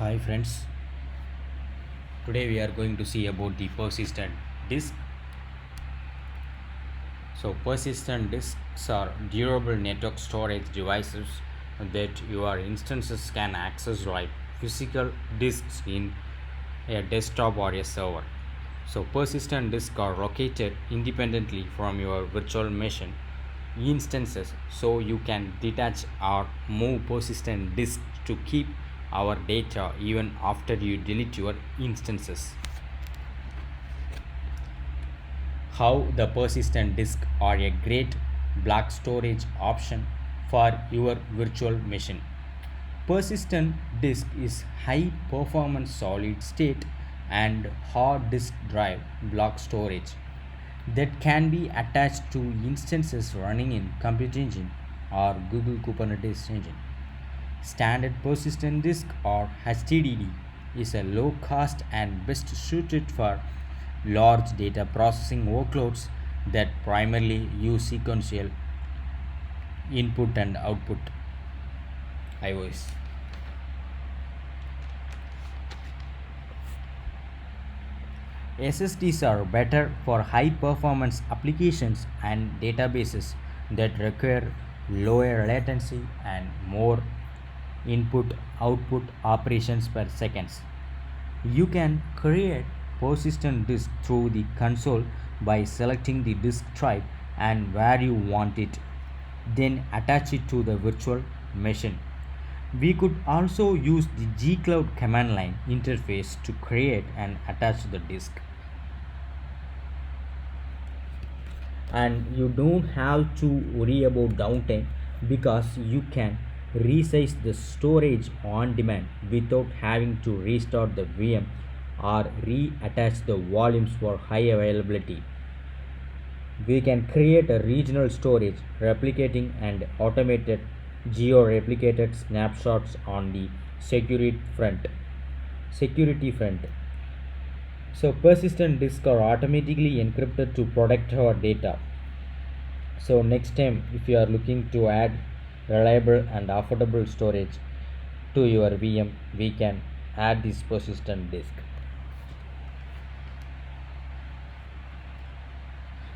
Hi friends, today we are going to see about the persistent disk. So persistent disks are durable network storage devices that your instances can access like physical disks in a desktop or a server. So persistent disks are located independently from your virtual machine instances, so you can detach or move persistent disks to keep our data even after you delete your instances. How the persistent disk are a great block storage option for your virtual machine. Persistent disk is high performance solid state and hard disk drive block storage that can be attached to instances running in Compute Engine or Google Kubernetes Engine. Standard persistent disk or HDD is a low cost and best suited for large data processing workloads that primarily use sequential input and output IOs. SSDs are better for high performance applications and databases that require lower latency and more input output operations per seconds. You can create persistent disk through the console by selecting the disk type and where you want it, then attach it to the virtual machine. We could also use the gcloud command line interface to create and attach the disk. And you don't have to worry about downtime because you can resize the storage on demand without having to restart the VM or reattach the volumes for high availability. We can create a regional storage replicating and automated geo replicated snapshots on the security front. So persistent disks are automatically encrypted to protect our data. So next time if you are looking to add reliable and affordable storage to your VM, we can add this persistent disk.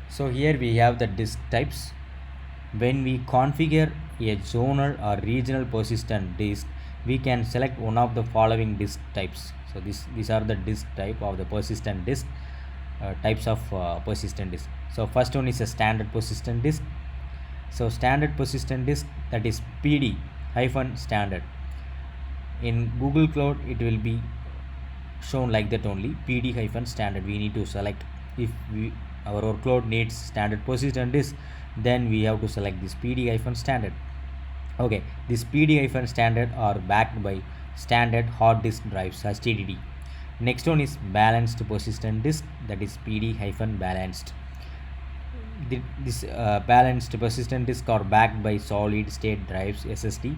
So here we have the disk types. When we configure a zonal or regional persistent disk, we can select one of the following disk types. So these are the disk type of the persistent disk, types of persistent disk. So first one is a standard persistent disk. So standard persistent disk, that is PD hyphen standard. In Google Cloud it will be shown like that only, PD hyphen standard. We need to select if our workload needs standard persistent disk, then we have to select this PD hyphen standard. Okay, this PD hyphen standard are backed by standard hard disk drives HDD. Next one is balanced persistent disk, that is PD hyphen balanced. This balanced persistent disk are backed by solid state drives SSD.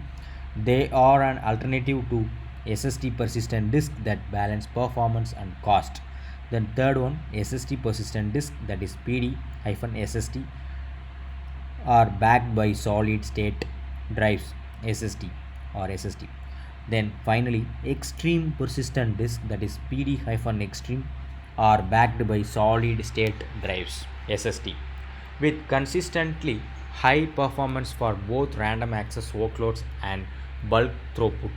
They are an alternative to SSD persistent disk that balance performance and cost. Then third one, SSD persistent disk, that is PD hyphen SSD, are backed by solid state drives SSD or SSD. Then finally extreme persistent disk, that is PD hyphen extreme, are backed by solid state drives SSD with consistently high performance for both random access workloads and bulk throughput.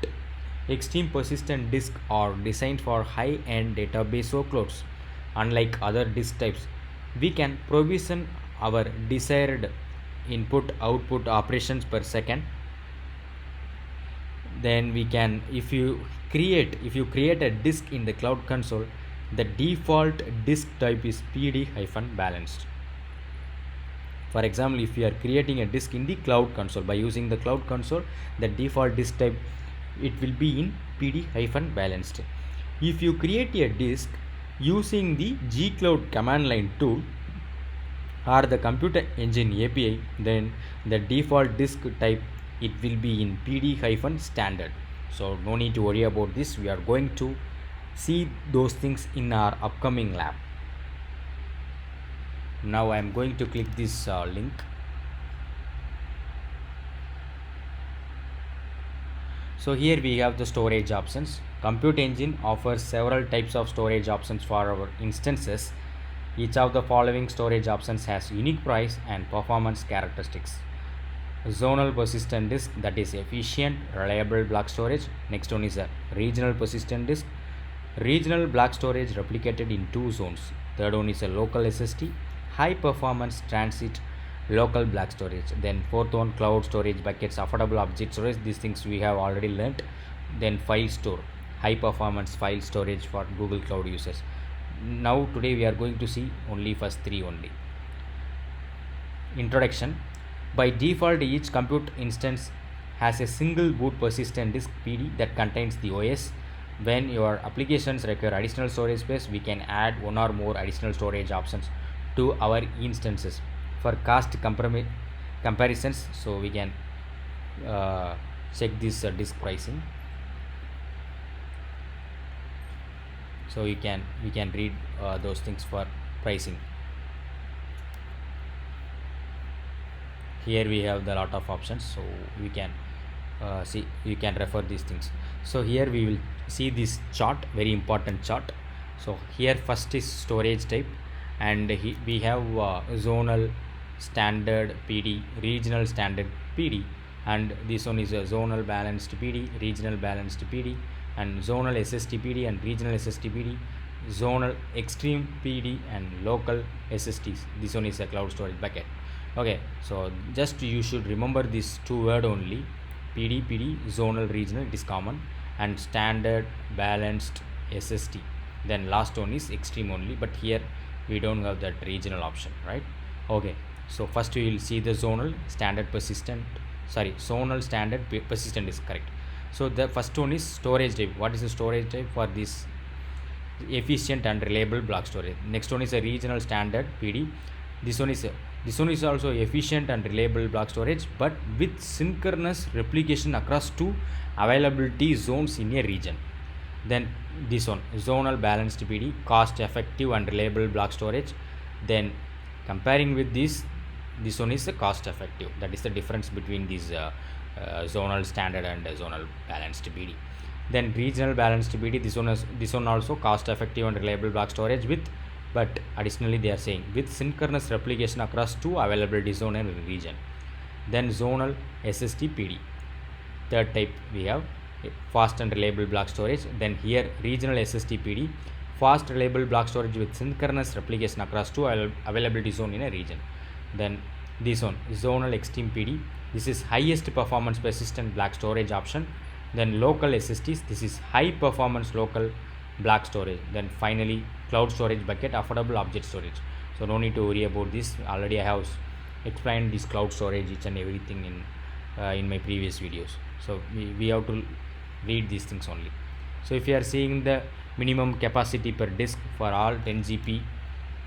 Extreme persistent disks are designed for high end database workloads. Unlike other disk types, we can provision our desired input output operations per second. Then we can, if you create a disk in the cloud console, the default disk type is PD hyphen balanced. For example, if you are creating a disk in the cloud console by using the cloud console, the default disk type, it will be in PD hyphen balanced. If you create a disk using the gcloud command line tool or the computer engine API, then the default disk type, it will be in PD hyphen standard. So no need to worry about this. We are going to see those things in our upcoming lab. Now I am going to click this link. So here we have the storage options. Compute Engine offers several types of storage options for our instances. Each of the following storage options has unique price and performance characteristics. Zonal persistent disk, that is efficient, reliable block storage. Next one is a regional persistent disk. Regional block storage replicated in two zones. Third one is a local SSD, high performance transit local block storage. Then fourth one, cloud storage buckets, affordable object storage. These things we have already learnt. Then file store, high performance file storage for Google Cloud users. Now today we are going to see only first three only. Introduction. By default, each compute instance has a single boot persistent disk PD that contains the OS. When your applications require additional storage space, we can add one or more additional storage options to our instances. For cost comparisons, so we can check this disk pricing. So we can read those things for pricing. Here we have the lot of options, so we can see, you can refer these things. So here we will see this chart, very important chart. So here first is storage type, and we have zonal standard PD, regional standard PD, and this one is a zonal balanced PD, regional balanced PD, and zonal SSD PD and regional SSD PD, zonal extreme PD and local SSDs. This one is a cloud storage bucket. Okay, so just you should remember these two word only, PD, zonal, regional, it is common, and standard balanced SSD. Then last one is extreme only, but here we don't have that regional option, right? Okay, so first we will see the zonal standard persistent, zonal standard persistent is correct. So the first one is storage type. What is the storage type for this? Efficient and reliable block storage. Next one is a regional standard PD. This one is also efficient and reliable block storage, but with synchronous replication across two availability zones in a region. Then this one, zonal balanced PD, cost effective and reliable block storage. Then comparing with this one is a cost effective. That is the difference between these zonal standard and zonal balanced PD. Then regional balanced PD, this one also cost effective and reliable block storage with, but additionally they are saying with synchronous replication across two availability zone and region. Then zonal SSD PD, third type we have fast and reliable block storage. Then here regional SSD PD, fast reliable block storage with synchronous replication across two availability zone in a region. Then this one, zonal extreme PD, this is highest performance persistent block storage option. Then local SSDs, this is high performance local block storage. Then finally cloud storage bucket, affordable object storage. So no need to worry about this, already I have explained this cloud storage each and everything in my previous videos. So we have to read these things only. So if you are seeing the minimum capacity per disk for all 10 GB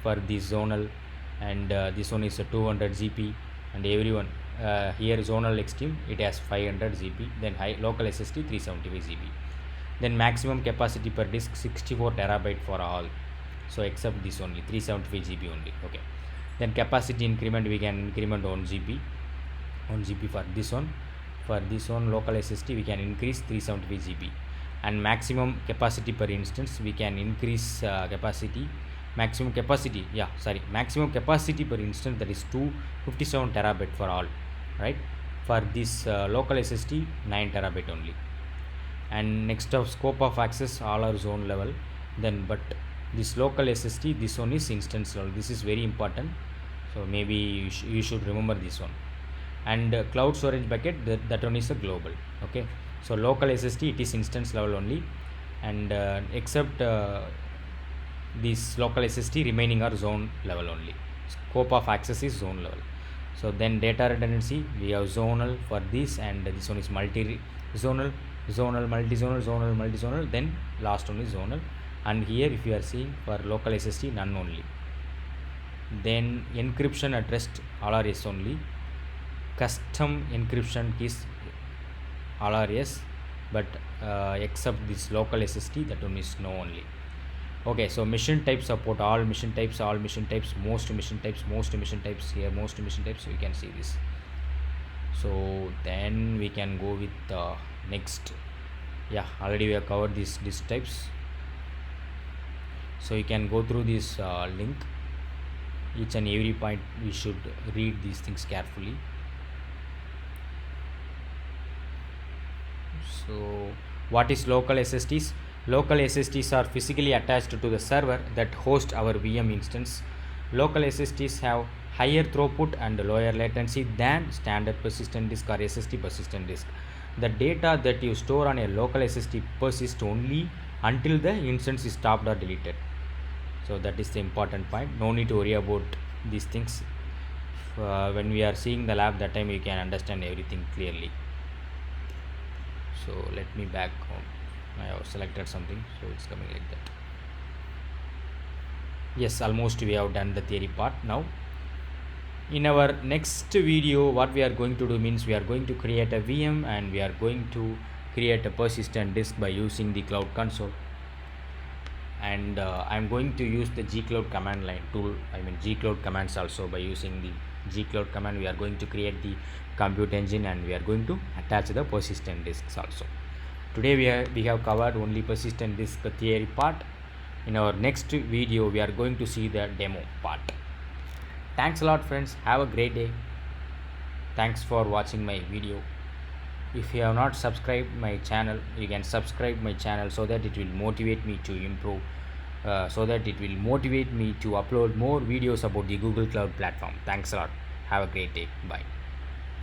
for this zonal, and this one is a 200 GB, and everyone here zonal extreme it has 500 GB, then high local SSD 375 GB. Then maximum capacity per disk 64 terabyte for all, so except this only 375 GB only. Okay, then capacity increment we can increment 1 GB for this one local SSD we can increase 375 GB, and maximum capacity per instance we can increase maximum capacity per instance, that is 257 terabyte for all, right? For this local SSD 9 terabyte only. And next of scope of access, all are zone level. Then but this local SSD, this one is instance level. This is very important, so maybe you should remember this one. And cloud storage bucket, that one is a global. Okay, so local SSD it is instance level only, and except this local SSD remaining are zone level only. Scope of access is zone level. So then data redundancy, we have zonal for this, and this one is multi-zonal, multi-zonal, then last one is zonal. And here if you are seeing for local SSD, none only. Then encryption at rest, all are yes only. Custom encryption keys, all are yes, but except this local SSD, that one is no only. Okay, so mission type support, all mission types, most mission types here, most mission types, we can see this. So then we can go with next. Yeah, already we have covered these disk types, so you can go through this link. Each and every point we should read these things carefully. So what is local SSDs? Local SSDs are physically attached to the server that hosts our VM instance. Local SSDs have higher throughput and lower latency than standard persistent disk or SSD persistent disk. The data that you store on a local SSD persists only until the instance is stopped or deleted. So that is the important point. No need to worry about these things. When we are seeing the lab, that time you can understand everything clearly. So let me back home. I have selected something, so it's coming like that. Yes, almost we have done the theory part. Now in our next video, what we are going to do means we are going to create a VM and we are going to create a persistent disk by using the cloud console. And I'm going to use the gcloud command line tool, gcloud commands. Also by using the gcloud command, we are going to create the compute engine and we are going to attach the persistent disks also. Today we have covered only persistent disk theory part. In our next video we are going to see the demo part. Thanks a lot friends, have a great day. Thanks for watching my video. If you have not subscribed my channel, you can subscribe my channel so that it will motivate me to improve, so that it will motivate me to upload more videos about the Google Cloud platform. Thanks a lot. Have a great day. Bye.